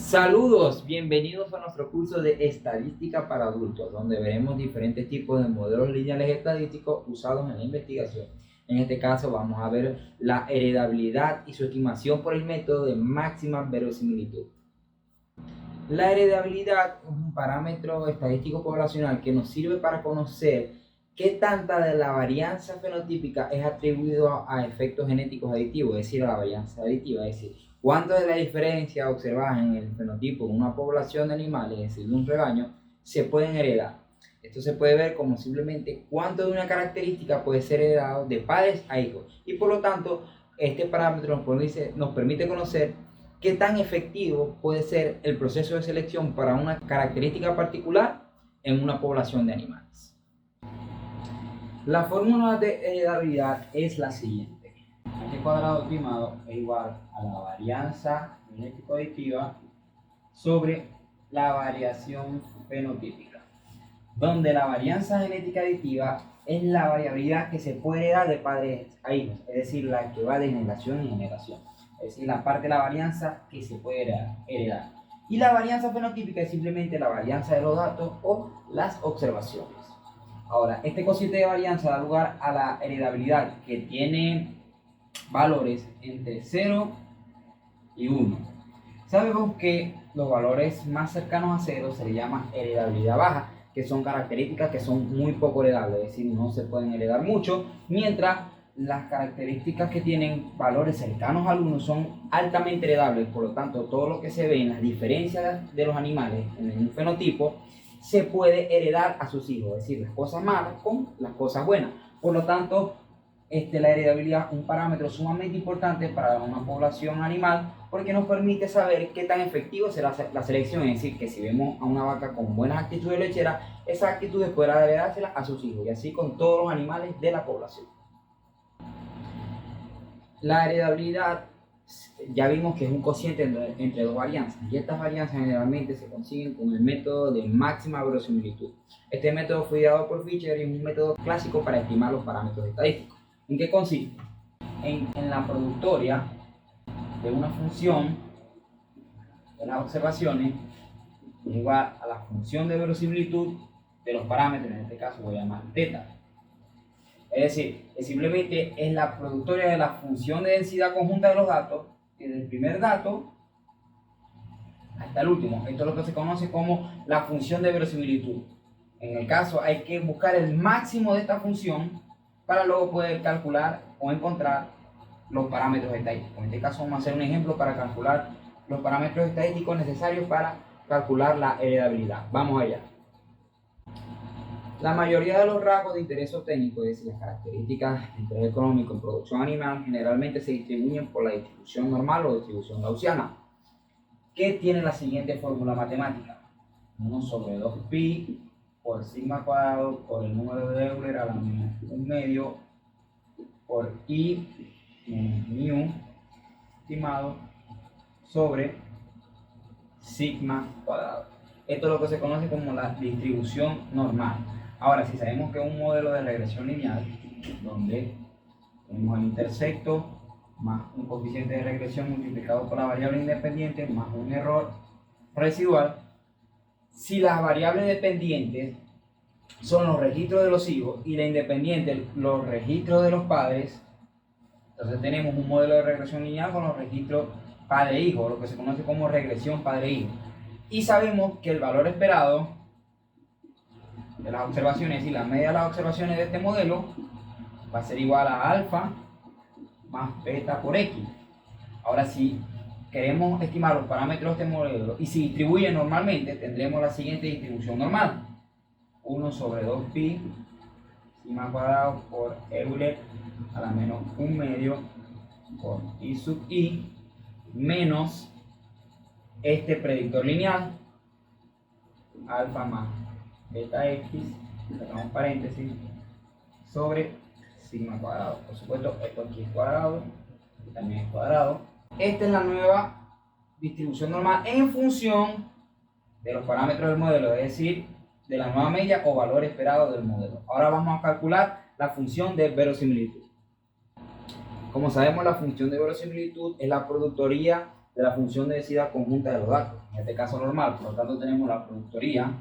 Saludos, bienvenidos a nuestro curso de estadística para adultos, donde veremos diferentes tipos de modelos lineales estadísticos usados en la investigación. En este caso vamos a ver la heredabilidad y su estimación por el método de máxima verosimilitud. La heredabilidad es un parámetro estadístico poblacional que nos sirve para conocer qué tanta de la varianza fenotípica es atribuido a efectos genéticos aditivos, es decir, a la varianza aditiva, es decir, cuánto de la diferencia observada en el fenotipo de una población de animales, es decir, de un rebaño, se pueden heredar. Esto se puede ver como simplemente cuánto de una característica puede ser heredado de padres a hijos. Y por lo tanto, este parámetro nos permite conocer qué tan efectivo puede ser el proceso de selección para una característica particular en una población de animales. La fórmula de heredabilidad es la siguiente. Este cuadrado estimado es igual a la varianza genético-aditiva sobre la variación fenotípica, donde la varianza genética aditiva es la variabilidad que se puede heredar de padres a hijos, es decir, la que va de generación en generación, es decir, la parte de la varianza que se puede heredar. Y la varianza fenotípica es simplemente la varianza de los datos o las observaciones. Ahora, este cociente de varianza da lugar a la heredabilidad que tiene valores entre 0 y 1. Sabemos que los valores más cercanos a 0 se le llama heredabilidad baja, que son características que son muy poco heredables, es decir, no se pueden heredar mucho, mientras las características que tienen valores cercanos al 1 son altamente heredables. Por lo tanto, todo lo que se ve en las diferencias de los animales en un fenotipo se puede heredar a sus hijos, es decir, las cosas malas con las cosas buenas. Por lo tanto, la heredabilidad es un parámetro sumamente importante para una población animal porque nos permite saber qué tan efectivo será la selección, es decir, que si vemos a una vaca con buenas actitudes lecheras, esas actitudes podrá heredárselas a sus hijos y así con todos los animales de la población. La heredabilidad ya vimos que es un cociente entre dos varianzas y estas varianzas generalmente se consiguen con el método de máxima verosimilitud. Este método fue ideado por Fisher y es un método clásico para estimar los parámetros estadísticos. ¿En qué consiste? En la productoria de una función de las observaciones es igual a la función de verosimilitud de los parámetros, en este caso voy a llamar θ. Es decir, simplemente es la productoria de la función de densidad conjunta de los datos, desde el primer dato hasta el último. Esto es lo que se conoce como la función de verosimilitud. En el caso hay que buscar el máximo de esta función para luego poder calcular o encontrar los parámetros estadísticos. En este caso vamos a hacer un ejemplo para calcular los parámetros estadísticos necesarios para calcular la heredabilidad. Vamos allá. La mayoría de los rasgos de interés técnico, es decir, las características de interés económico en producción animal, generalmente se distribuyen por la distribución normal o distribución gaussiana, que tiene la siguiente fórmula matemática: 1 sobre 2pi por sigma cuadrado por el número de Euler a la menos 1/2 por i menos mu estimado sobre sigma cuadrado. Esto es lo que se conoce como la distribución normal. Ahora, si sabemos que es un modelo de regresión lineal, donde tenemos el intersecto más un coeficiente de regresión multiplicado por la variable independiente más un error residual, si las variables dependientes son los registros de los hijos y la independiente los registros de los padres, entonces tenemos un modelo de regresión lineal con los registros padre-hijo, lo que se conoce como regresión padre-hijo. Y sabemos que el valor esperado de las observaciones y la media de las observaciones de este modelo va a ser igual a alfa más beta por x. Ahora, si queremos estimar los parámetros de este modelo y si distribuyen normalmente, tendremos la siguiente distribución normal: 1 sobre 2pi sigma cuadrado por Euler a la menos 1/2 por i sub i menos este predictor lineal alfa más beta x, sacamos paréntesis, sobre sigma cuadrado. Por supuesto, esto aquí es cuadrado y también es cuadrado. Esta es la nueva distribución normal en función de los parámetros del modelo, es decir, de la nueva media o valor esperado del modelo. Ahora vamos a calcular la función de verosimilitud. Como sabemos, la función de verosimilitud es la productoría de la función de densidad conjunta de los datos, en este caso normal. Por lo tanto tenemos la productoría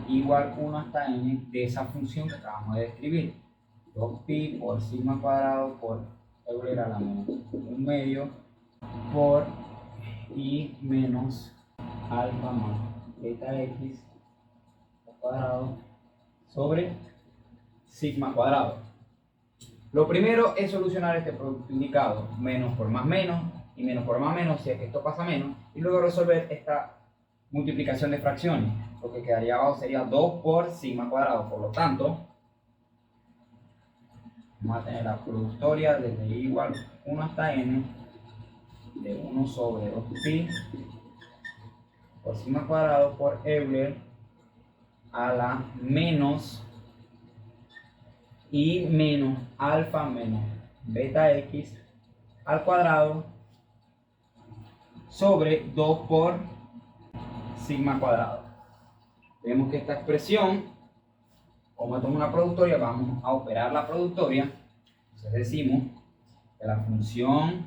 igual 1 hasta n de esa función que acabamos de describir, 2pi por sigma cuadrado por Euler a la menos 1/2 por i menos alfa más beta x cuadrado sobre sigma cuadrado. Lo primero es solucionar este producto indicado, menos por más menos y menos por más menos, si es que esto pasa menos, y luego resolver esta multiplicación de fracciones. Lo que quedaría abajo sería 2 por sigma cuadrado. Por lo tanto, vamos a tener la productoria desde i igual 1 hasta n de 1 sobre 2pi por sigma cuadrado por Euler a la menos i menos alfa menos beta x al cuadrado sobre 2 por sigma cuadrado. Vemos que esta expresión, como esto es una productoria, vamos a operar la productoria. Entonces decimos que la función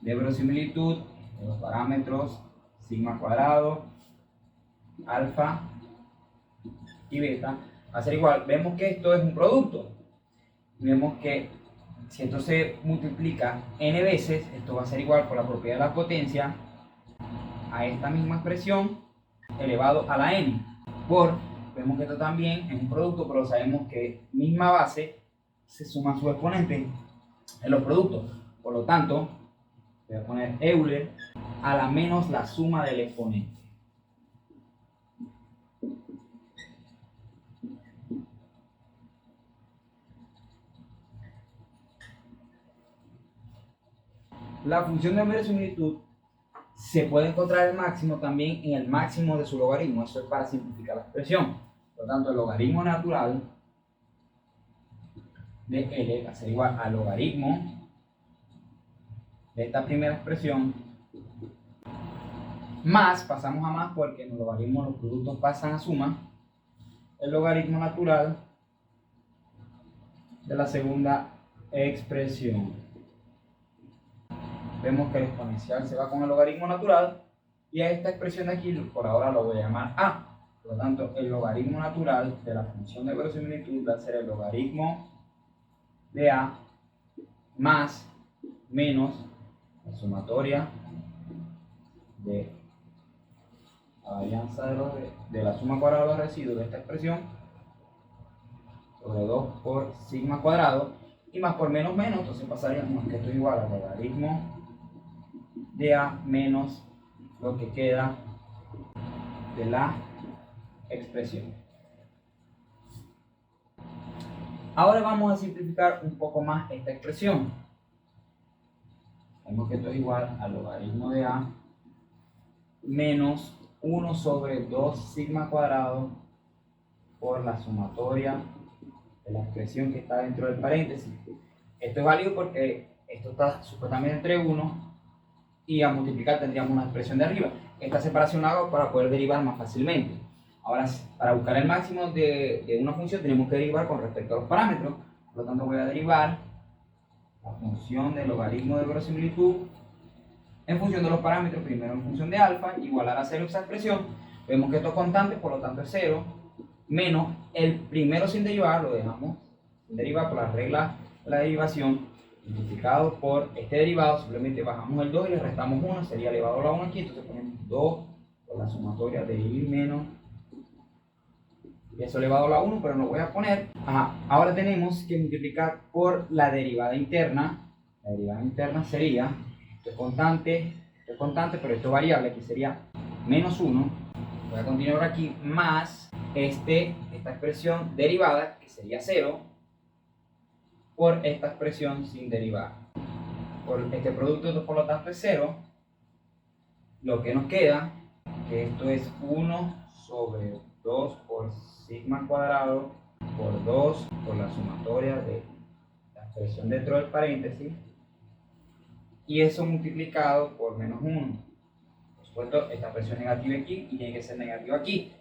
de verosimilitud de los parámetros sigma cuadrado, alfa y beta va a ser igual. Vemos que esto es un producto. Vemos que si esto se multiplica n veces, esto va a ser igual por la propiedad de la potencia a esta misma expresión elevado a la n. Vemos que esto también es un producto, pero sabemos que misma base se suma a su exponente en los productos. Por lo tanto, voy a poner Euler a la menos la suma del exponente. La función de verosimilitud se puede encontrar el máximo también en el máximo de su logaritmo. Eso es para simplificar la expresión. Por lo tanto, el logaritmo natural de L va a ser igual al logaritmo de esta primera expresión más, pasamos a más porque en los logaritmos los productos pasan a suma, el logaritmo natural de la segunda expresión. Vemos que el exponencial se va con el logaritmo natural y a esta expresión de aquí por ahora lo voy a llamar a. Por lo tanto, el logaritmo natural de la función de verosimilitud va a ser el logaritmo de a más menos la sumatoria de la varianza de la suma cuadrada de los residuos de esta expresión sobre 2 por sigma cuadrado y más por menos menos, entonces pasaríamos que esto es igual al logaritmo de a menos lo que queda de la expresión. Ahora vamos a simplificar un poco más esta expresión. Vemos que esto es igual al logaritmo de a menos 1 sobre 2 sigma cuadrado por la sumatoria de la expresión que está dentro del paréntesis. Esto es válido porque esto está supuestamente entre 1 y a multiplicar tendríamos una expresión de arriba. Esta separación la hago para poder derivar más fácilmente. Ahora, para buscar el máximo de una función tenemos que derivar con respecto a los parámetros. Por lo tanto, voy a derivar la función del logaritmo de verosimilitud en función de los parámetros, primero en función de alfa, igualar a 0 esa expresión. Vemos que esto es constante, por lo tanto es 0, menos el primero sin derivar, lo dejamos sin derivar por la regla de la derivación, multiplicado por este derivado, simplemente bajamos el 2 y le restamos 1, sería elevado a la 1 aquí, entonces ponemos 2 por la sumatoria de i menos, y eso elevado a la 1, pero no lo voy a poner. Ahora tenemos que multiplicar por la derivada interna. La derivada interna sería, esto es constante, pero esto es variable, que sería menos 1, voy a continuar aquí, más esta expresión derivada, que sería 0, por esta expresión sin derivar. Por este producto, por lo tanto, es 0. Lo que nos queda, que esto es 1 sobre 2 por sigma cuadrado por 2 por la sumatoria de la expresión dentro del paréntesis, y eso multiplicado por menos 1. Por supuesto, esta expresión negativa aquí y tiene que ser negativa aquí.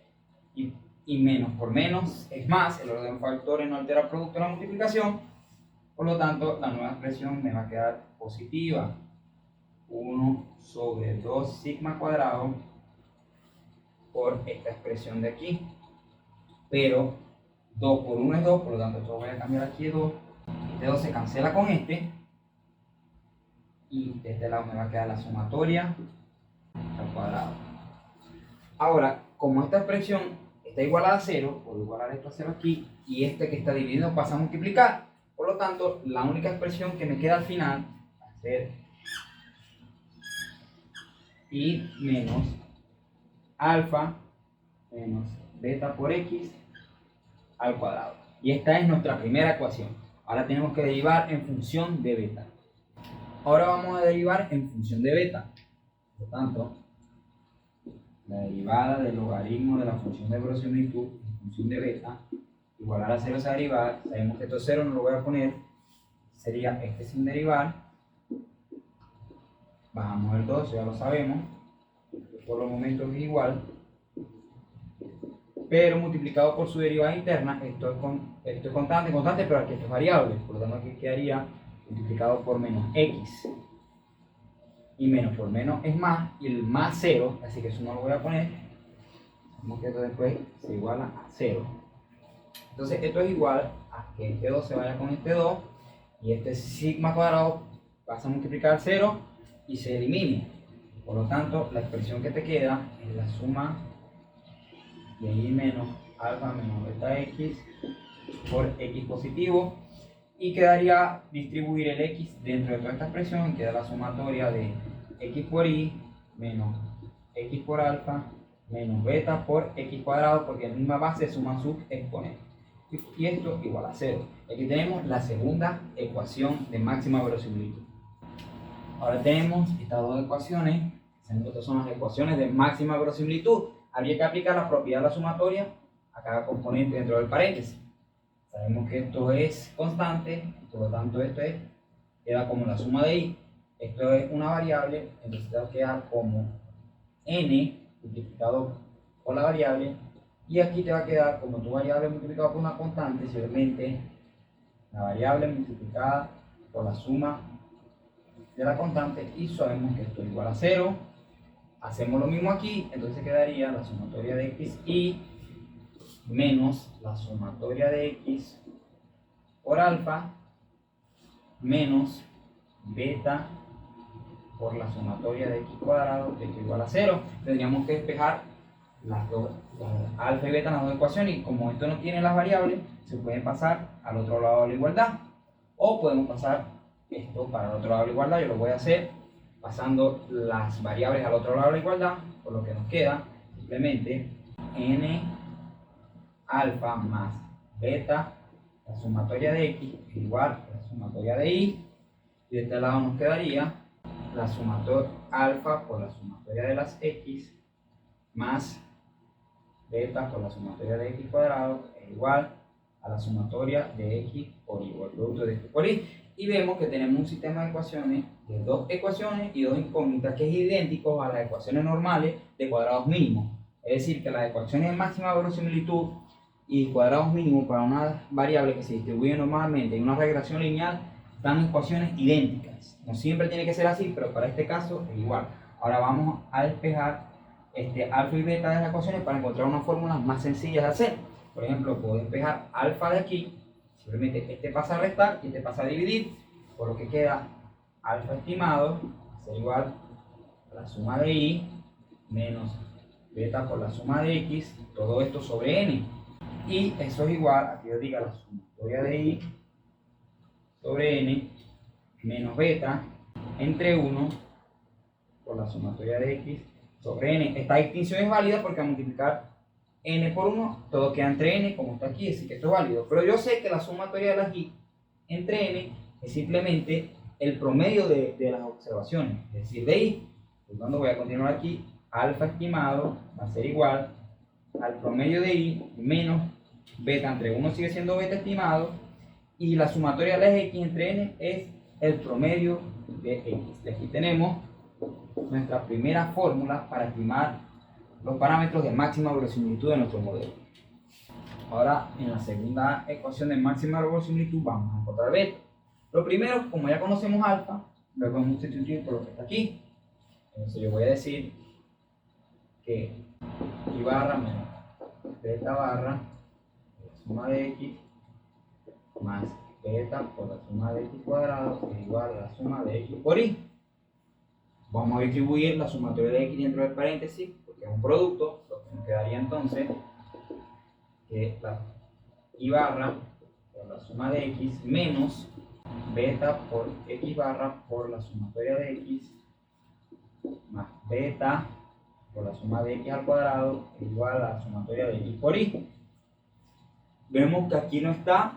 Y menos por menos es más, el orden de factores no altera el producto de la multiplicación. Por lo tanto, la nueva expresión me va a quedar positiva. 1 sobre 2 sigma cuadrado por esta expresión de aquí. Pero 2 por 1 es 2, por lo tanto esto voy a cambiar aquí 2. Este 2 se cancela con este. Y de este lado me va a quedar la sumatoria al cuadrado. Ahora, como esta expresión está igualada a 0, puedo igualar esto a 0 aquí, y este que está dividido pasa a multiplicar. Por lo tanto, la única expresión que me queda al final va a ser y menos alfa menos beta por x al cuadrado. Y esta es nuestra primera ecuación. Ahora tenemos que derivar en función de beta. Ahora vamos a derivar en función de beta. Por lo tanto, la derivada del logaritmo de la función de verosimilitud en función de beta igual a 0 esa derivada. Sabemos que esto 0 no lo voy a poner, sería este sin derivar. Bajamos el 2, ya lo sabemos, por los momentos es igual, pero multiplicado por su derivada interna. Esto es constante, pero aquí esto es variable, por lo tanto aquí quedaría multiplicado por menos x, y menos por menos es más, y el más 0, así que eso no lo voy a poner. Sabemos que esto después se iguala a 0. Entonces esto es igual a que este 2 se vaya con este 2, y este sigma cuadrado pasa a multiplicar 0 y se elimine. Por lo tanto, la expresión que te queda es la suma de y menos alfa menos beta x por x positivo, y quedaría distribuir el x dentro de toda esta expresión, y queda la sumatoria de x por y menos x por alfa menos beta por x cuadrado, porque en la misma base suman sus exponentes. Y esto igual a 0. Aquí tenemos la segunda ecuación de máxima verosimilitud. Ahora tenemos estas dos ecuaciones. Estas son las ecuaciones de máxima verosimilitud. Habría que aplicar la propiedad de la sumatoria a cada componente dentro del paréntesis. Sabemos que esto es constante, por lo tanto esto queda como la suma de y. Esto es una variable, entonces va a quedar como n multiplicado por la variable, y aquí te va a quedar como tu variable multiplicada por una constante, simplemente la variable multiplicada por la suma de la constante, y sabemos que esto es igual a 0. Hacemos lo mismo aquí, entonces quedaría la sumatoria de x y menos la sumatoria de x por alfa menos beta por la sumatoria de x cuadrado, que es igual a 0. Tendríamos que despejar las dos, alfa y beta en las dos ecuaciones, y como esto no tiene las variables, se pueden pasar al otro lado de la igualdad, o podemos pasar esto para el otro lado de la igualdad. Yo lo voy a hacer pasando las variables al otro lado de la igualdad, por lo que nos queda simplemente n alfa más beta, la sumatoria de x es igual a la sumatoria de y, y de este lado nos quedaría la sumatoria alfa por la sumatoria de las x más beta por la sumatoria de x cuadrado es igual a la sumatoria de x por y, o el producto de x por y. Y vemos que tenemos un sistema de ecuaciones de dos ecuaciones y dos incógnitas que es idéntico a las ecuaciones normales de cuadrados mínimos. Es decir, que las ecuaciones de máxima verosimilitud y cuadrados mínimos para una variable que se distribuye normalmente en una regresión lineal dan ecuaciones idénticas. No siempre tiene que ser así, pero para este caso es igual. Ahora vamos a despejar alfa y beta de las ecuaciones para encontrar unas fórmulas más sencillas de hacer. Por ejemplo, puedo despejar alfa de aquí, simplemente este pasa a restar y este pasa a dividir, por lo que queda alfa estimado va a ser igual a la suma de y menos beta por la suma de x, todo esto sobre n. Y eso es igual a que yo diga la sumatoria de y sobre n menos beta entre 1 por la sumatoria de x sobre n. Esta distinción es válida porque al multiplicar n por 1, todo queda entre n, como está aquí, así que esto es válido. Pero yo sé que la sumatoria de las y entre n es simplemente el promedio de las observaciones, es decir, de y. Por lo tanto, voy a continuar aquí. Alfa estimado va a ser igual al promedio de y menos beta entre 1 sigue siendo beta estimado, y la sumatoria de las x entre n es el promedio de x. Y aquí tenemos nuestra primera fórmula para estimar los parámetros de máxima verosimilitud de nuestro modelo. Ahora, en la segunda ecuación de máxima verosimilitud vamos a encontrar beta. Lo primero, como ya conocemos alfa, lo podemos sustituir por lo que está aquí. Entonces yo voy a decir que y barra menos beta barra por la suma de x más beta por la suma de x cuadrado es igual a la suma de x por y. Vamos a distribuir la sumatoria de x dentro del paréntesis porque es un producto, lo que nos quedaría entonces que la y barra por la suma de x menos beta por x barra por la sumatoria de x más beta por la suma de x al cuadrado es igual a la sumatoria de x por y. Vemos que aquí no está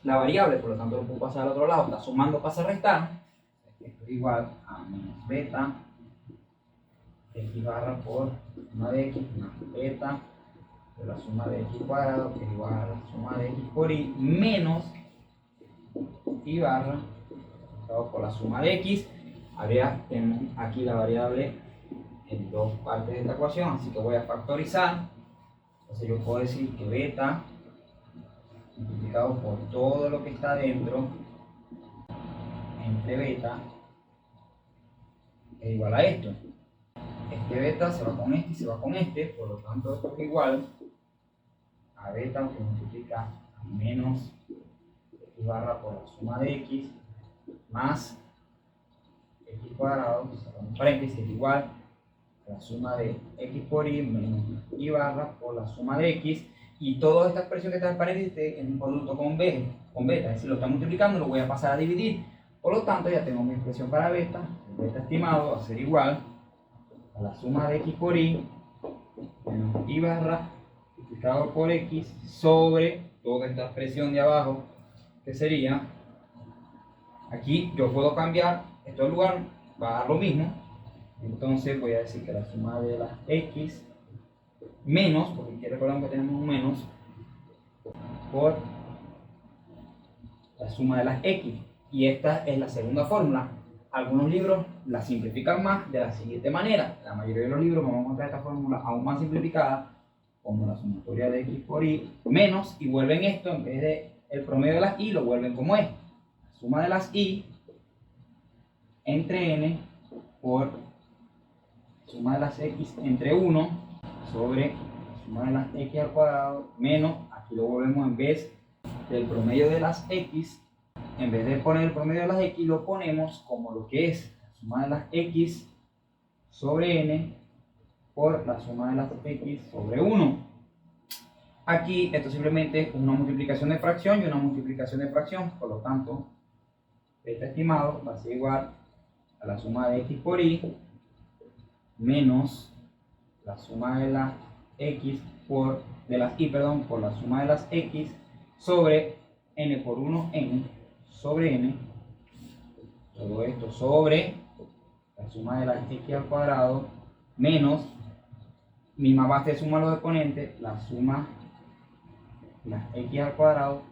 la variable, por lo tanto lo puedo pasar al otro lado, está sumando, pasa a restar. Esto es igual a menos beta x barra por la suma de x más beta por la suma de x cuadrado que es igual a la suma de x por y menos y barra por la suma de x. Tenemos aquí la variable en dos partes de esta ecuación, así que voy a factorizar. Entonces yo puedo decir que beta multiplicado por todo lo que está dentro entre beta es igual a esto. Este beta se va con este y se va con este, por lo tanto esto es igual a beta que multiplica a menos x barra por la suma de x más x cuadrado, cerramos paréntesis, es igual a la suma de x por y menos y barra por la suma de x, y toda esta expresión que está en paréntesis es un producto con beta, es decir, lo está multiplicando, lo voy a pasar a dividir, por lo tanto ya tengo mi expresión para beta. El beta estimado va a ser igual a la suma de x por y menos y barra multiplicado por x sobre toda esta expresión de abajo, que sería, aquí yo puedo cambiar esto en lugar, va a dar lo mismo, entonces voy a decir que la suma de las x menos, porque aquí recordamos que tenemos un menos, por la suma de las x, y esta es la segunda fórmula. Algunos libros la simplifican más de la siguiente manera. La mayoría de los libros vamos a encontrar esta fórmula aún más simplificada, como la sumatoria de x por y menos, y vuelven esto, en vez de el promedio de las y, lo vuelven como es. La suma de las y entre n por la suma de las x entre 1 sobre la suma de las x al cuadrado menos, aquí lo volvemos, en vez del promedio de las x, en vez de poner el promedio de las x, lo ponemos como lo que es la suma de las x sobre n por la suma de las x sobre 1. Aquí esto simplemente es una multiplicación de fracción y una multiplicación de fracción, por lo tanto este estimado va a ser igual a la suma de x por y menos la suma de las x por la suma de las x sobre n por 1 n sobre n, todo esto sobre la suma de las x al cuadrado menos misma base de suma los exponentes, la suma de las x al cuadrado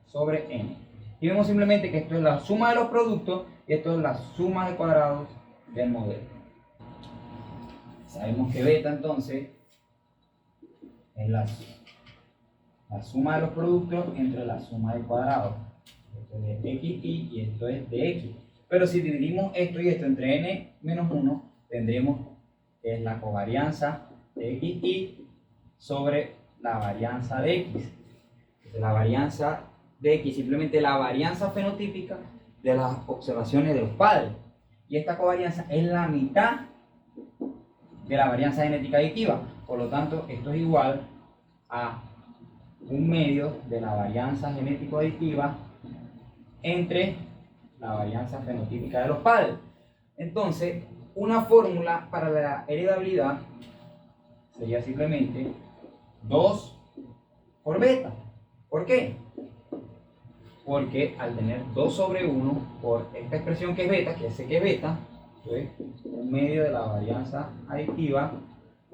sobre n. Y vemos simplemente que esto es la suma de los productos y esto es la suma de cuadrados del modelo. Sabemos que beta entonces es la suma de los productos entre la suma de cuadrados. Esto es de xy y esto es de x. Pero si dividimos esto y esto entre n menos 1, tendremos que es la covarianza de xy sobre la varianza de x. La varianza de x, simplemente la varianza fenotípica de las observaciones de los padres. Y esta covarianza es la mitad de la varianza genética aditiva. Por lo tanto, esto es igual a 1/2 de la varianza genético aditiva entre la varianza fenotípica de los padres. Entonces, una fórmula para la heredabilidad sería simplemente 2 por beta. ¿Por qué? Porque al tener 2 sobre 1 por esta expresión que es beta, que sé que es beta, es 1/2 de la varianza aditiva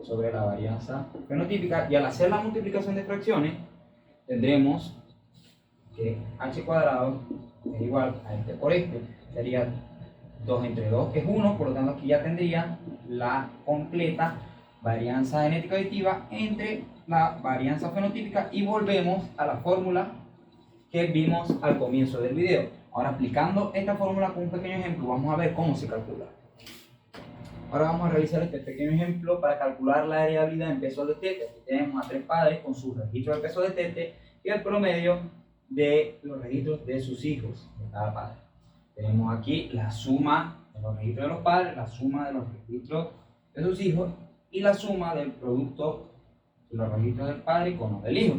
sobre la varianza fenotípica, y al hacer la multiplicación de fracciones tendremos que h cuadrado es igual a este por este, sería 2 entre 2 que es 1, por lo tanto aquí ya tendría la completa varianza genética aditiva entre la varianza fenotípica, y volvemos a la fórmula que vimos al comienzo del video. Ahora, aplicando esta fórmula con un pequeño ejemplo, vamos a ver cómo se calcula. Ahora vamos a realizar este pequeño ejemplo para calcular la heredabilidad en pesos de tete. Aquí tenemos a 3 padres con sus registros de pesos de tete y el promedio de los registros de sus hijos, de cada padre. Tenemos aquí la suma de los registros de los padres, la suma de los registros de sus hijos y la suma del producto de los registros del padre con los del hijo.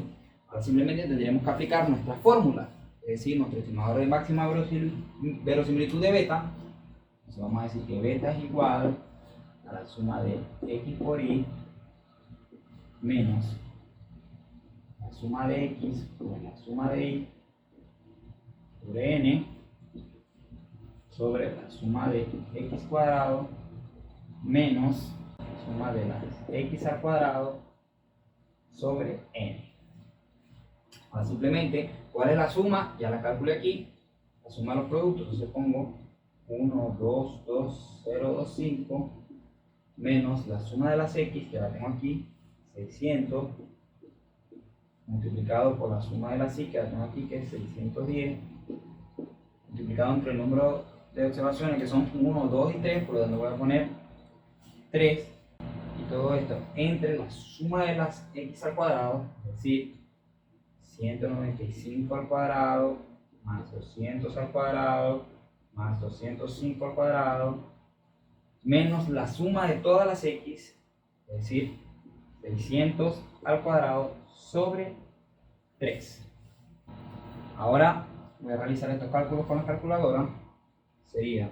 Ahora simplemente tendríamos que aplicar nuestra fórmula, es decir, nuestro estimador de máxima verosimilitud de beta. Entonces vamos a decir que beta es igual a la suma de x por y menos la suma de x por la suma de y por n sobre la suma de x cuadrado menos la suma de las x al cuadrado sobre n. Ahora simplemente, ¿cuál es la suma? Ya la calculé aquí, la suma de los productos. Entonces pongo 1, 2, 2, 0, 2, 5 menos la suma de las x, que la tengo aquí, 600 multiplicado por la suma de las y, que la tengo aquí, que es 610, multiplicado entre el número de observaciones, que son 1, 2 y 3, por lo tanto voy a poner 3, y todo esto entre la suma de las x al cuadrado, es decir, 195 al cuadrado, más 200 al cuadrado, más 205 al cuadrado, menos la suma de todas las x, es decir, 600 al cuadrado sobre 3. Ahora voy a realizar estos cálculos con la calculadora. Sería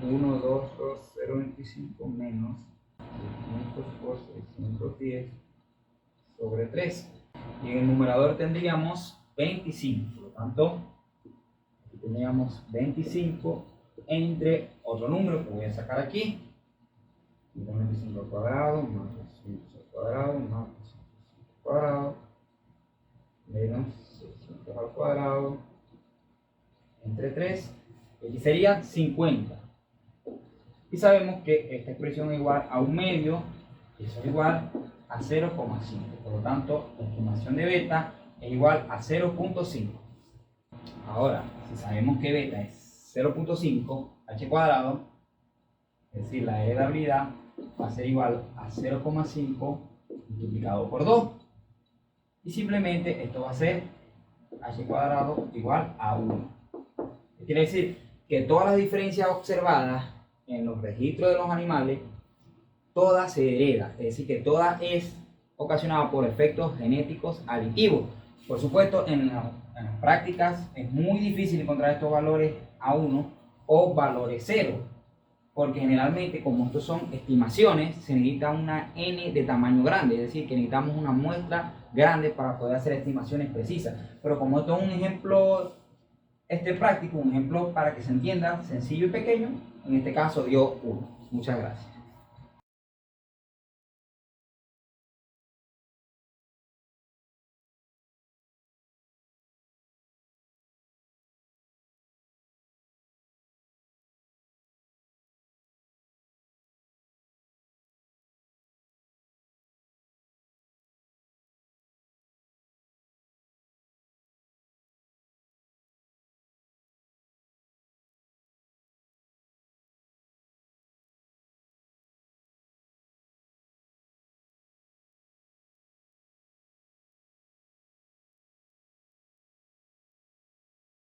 1, 2, 2, 0, 25 menos 600 por 610 sobre 3. Y en el numerador tendríamos 25. Por lo tanto, aquí tendríamos 25 entre otro número que voy a sacar aquí. 25 al cuadrado más 200 al cuadrado más 200 al cuadrado menos 600 al cuadrado entre 3, aquí sería 50. Y sabemos que esta expresión es igual a un medio, y eso es igual a 0,5. Por lo tanto, la estimación de beta es igual a 0,5. Ahora, si sabemos que beta es 0,5, h cuadrado, es decir, la heredabilidad va a ser igual a 0,5 multiplicado por 2. Y simplemente esto va a ser h cuadrado igual a 1. Quiere decir que todas las diferencias observadas en los registros de los animales, toda se hereda. Es decir, que toda es ocasionada por efectos genéticos aditivos. Por supuesto, en las prácticas es muy difícil encontrar estos valores a 1 o valores 0. Porque generalmente, como estos son estimaciones, se necesita una n de tamaño grande, es decir, que necesitamos una muestra grande para poder hacer estimaciones precisas. Pero como esto es un ejemplo práctico, un ejemplo para que se entienda, sencillo y pequeño, en este caso dio 1. Muchas gracias.